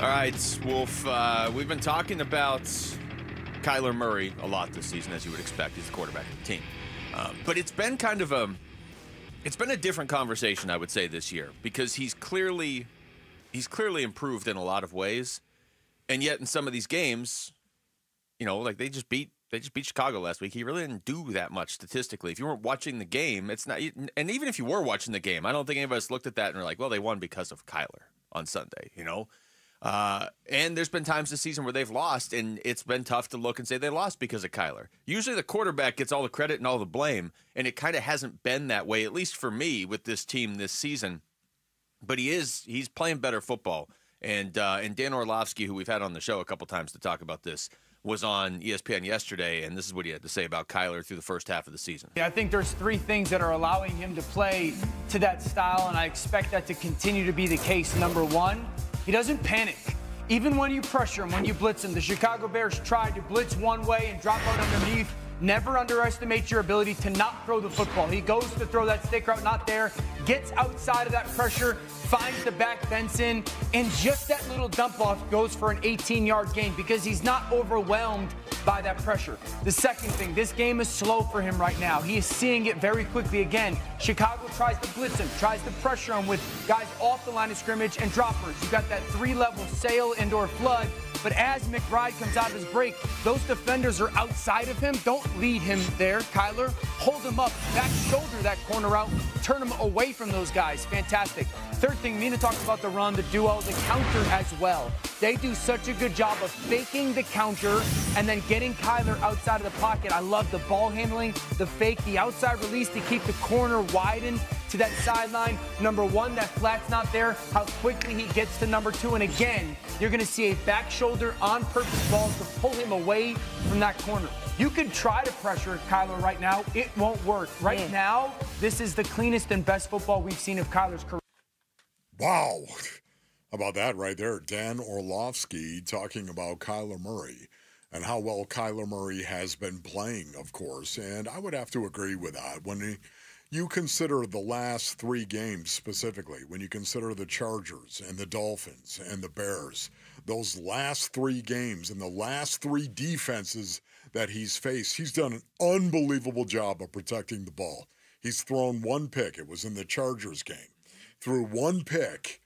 All right, Wolf, we've been talking about Kyler Murray a lot this season, as you would expect. He's the quarterback of the team. But it's been kind of a different conversation, I would say, this year, because he's clearly improved in a lot of ways. And yet in some of these games, like they just beat Chicago last week. He really didn't do that much statistically. If you weren't watching the game, it's not, and even if you were watching the game, I don't think any of us looked at that and were like, well, they won because of Kyler on Sunday, And there's been times this season where they've lost, and it's been tough to look and say they lost because of Kyler. Usually the quarterback gets all the credit and all the blame, and it kind of hasn't been that way, at least for me, with this team this season. But he's playing better football. And Dan Orlovsky, who we've had on the show a couple times to talk about this, was on ESPN yesterday, and this is what he had to say about Kyler through the first half of the season. I think there's three things that are allowing him to play to that style, and I expect that to continue to be the case. Number one, he doesn't panic. Even when you pressure him, when you blitz him, the Chicago Bears tried to blitz one way and drop out underneath. Never underestimate your ability to not throw the football. He goes to throw that stick route, not there, gets outside of that pressure, finds the back Benson, and just that little dump off goes for an 18-yard gain because he's not overwhelmed by that pressure. The second thing, this game is slow for him right now. He is seeing it very quickly again. Chicago tries to blitz him, tries to pressure him with guys off the line of scrimmage and droppers. You got that three-level sail indoor flood. But as McBride comes out of his break, those defenders are outside of him. Don't lead him there, Kyler. Hold him up, back shoulder that corner out, turn him away from those guys. Fantastic. Third thing, Mina talked about the run, the duo, the counter as well. They do such a good job of faking the counter and then getting Kyler outside of the pocket. I love the ball handling, the fake, the outside release to keep the corner widened to that sideline. Number one, that flat's not there, how quickly he gets to number two. And again, you're going to see a back shoulder on purpose ball to pull him away from that corner. You could try to pressure Kyler right now. It won't work. Right now, this is the cleanest and best football we've seen of Kyler's career. Wow. How about that right there? Dan Orlovsky talking about Kyler Murray and how well Kyler Murray has been playing, of course. And I would have to agree with that. When you consider the last three games specifically, when you consider the Chargers and the Dolphins and the Bears, those last three games and the last three defenses that he's faced, he's done an unbelievable job of protecting the ball. He's thrown one pick. It was in the Chargers game. Threw one pick.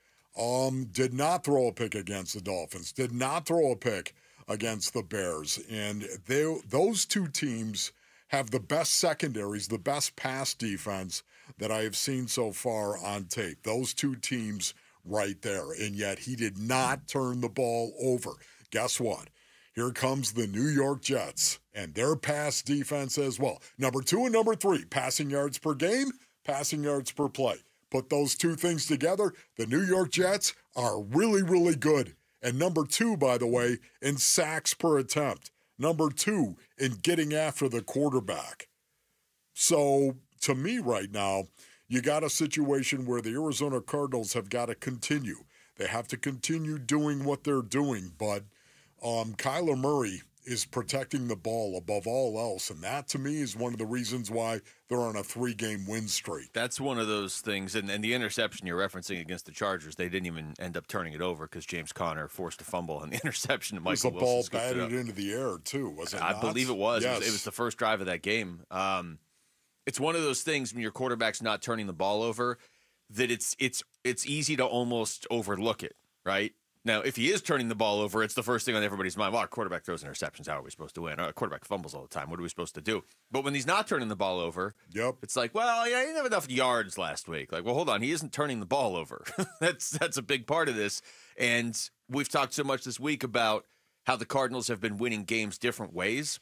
Did not throw a pick against the Dolphins. Did not throw a pick against the Bears. And those two teams have the best secondaries, the best pass defense that I have seen so far on tape. Those two teams right there. And yet he did not turn the ball over. Guess what? Here comes the New York Jets and their pass defense as well. Number two and number three, passing yards per game, passing yards per play. Put those two things together, the New York Jets are really, really good. And number two, by the way, in sacks per attempt. Number two in getting after the quarterback. So, to me right now, you got a situation where the Arizona Cardinals have got to continue. They have to continue doing what they're doing, but Kyler Murray is protecting the ball above all else, and that, to me, is one of the reasons why they're on a three-game win streak. That's one of those things, and the interception you're referencing against the Chargers, they didn't even end up turning it over because James Conner forced a fumble on the interception. And Michael Wilson was a ball batted into the air, too, was it not? I believe it was. Yes. It was the first drive of that game. It's one of those things when your quarterback's not turning the ball over that it's easy to almost overlook it, right? Now, if he is turning the ball over, it's the first thing on everybody's mind. Well, our quarterback throws interceptions. How are we supposed to win? Our quarterback fumbles all the time. What are we supposed to do? But when he's not turning the ball over, it's like, well, yeah, he didn't have enough yards last week. Like, well, hold on. He isn't turning the ball over. That's a big part of this. And we've talked so much this week about how the Cardinals have been winning games different ways.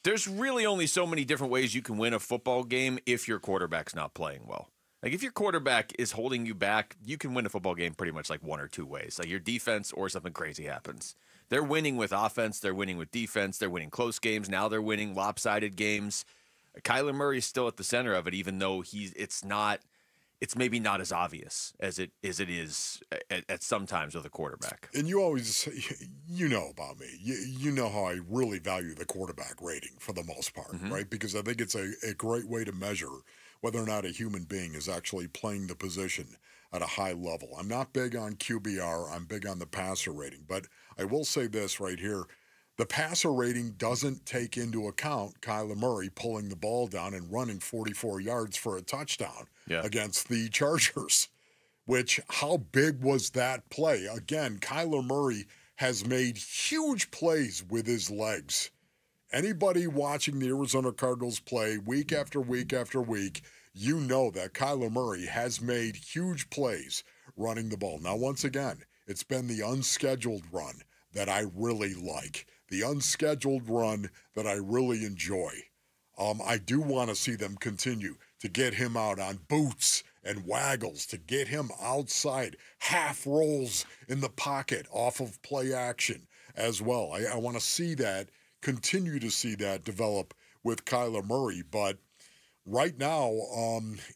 There's really only so many different ways you can win a football game if your quarterback's not playing well. Like, if your quarterback is holding you back, you can win a football game pretty much like one or two ways. Like your defense or something crazy happens. They're winning with offense. They're winning with defense. They're winning close games. Now they're winning lopsided games. Kyler Murray is still at the center of it, even though it's maybe not as obvious as it is at sometimes with a quarterback. And you always, you know about me. You know how I really value the quarterback rating for the most part, right? Because I think it's a great way to measure whether or not a human being is actually playing the position at a high level. I'm not big on QBR. I'm big on the passer rating. But I will say this right here. The passer rating doesn't take into account Kyler Murray pulling the ball down and running 44 yards for a touchdown against the Chargers, which how big was that play? Again, Kyler Murray has made huge plays with his legs. Anybody watching the Arizona Cardinals play week after week after week, you know that Kyler Murray has made huge plays running the ball. Now, once again, it's been the unscheduled run that I really like. The unscheduled run that I really enjoy. I do want to see them continue to get him out on boots and waggles, to get him outside, half rolls in the pocket off of play action as well. I want to see that, continue to see that develop with Kyler Murray. But right now,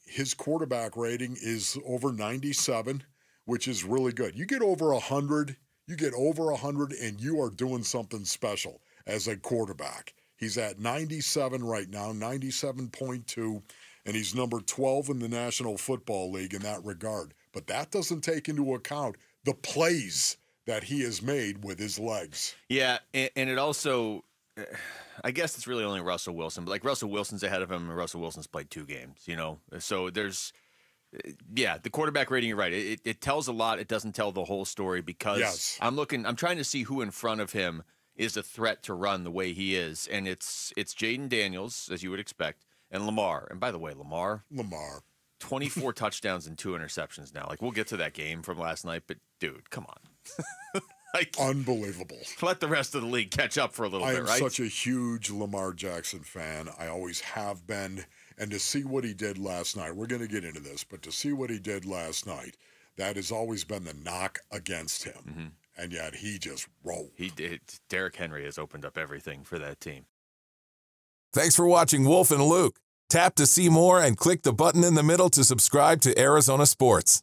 his quarterback rating is over 97, which is really good. You get over 100. You get over 100 and you are doing something special as a quarterback. He's at 97 right now, 97.2, and he's number 12 in the National Football League in that regard. But that doesn't take into account the plays that he has made with his legs. Yeah, and it also, I guess it's really only Russell Wilson. But like Russell Wilson's ahead of him, and Russell Wilson's played 2 games, you know? So there's... Yeah, the quarterback rating, you're right. It tells a lot. It doesn't tell the whole story because I'm trying to see who in front of him is a threat to run the way he is. And it's Jaden Daniels, as you would expect, and Lamar. And by the way, Lamar. 24 touchdowns and 2 interceptions now. Like, we'll get to that game from last night, but dude, come on. Like, unbelievable. Let the rest of the league catch up for a little bit, right? I am such a huge Lamar Jackson fan. I always have been. And to see what he did last night, we're going to get into this, but to see what he did last night, that has always been the knock against him. Mm-hmm. And yet he just rolled. He did. Derrick Henry has opened up everything for that team. Thanks for watching Wolf and Luke. Tap to see more and click the button in the middle to subscribe to Arizona Sports.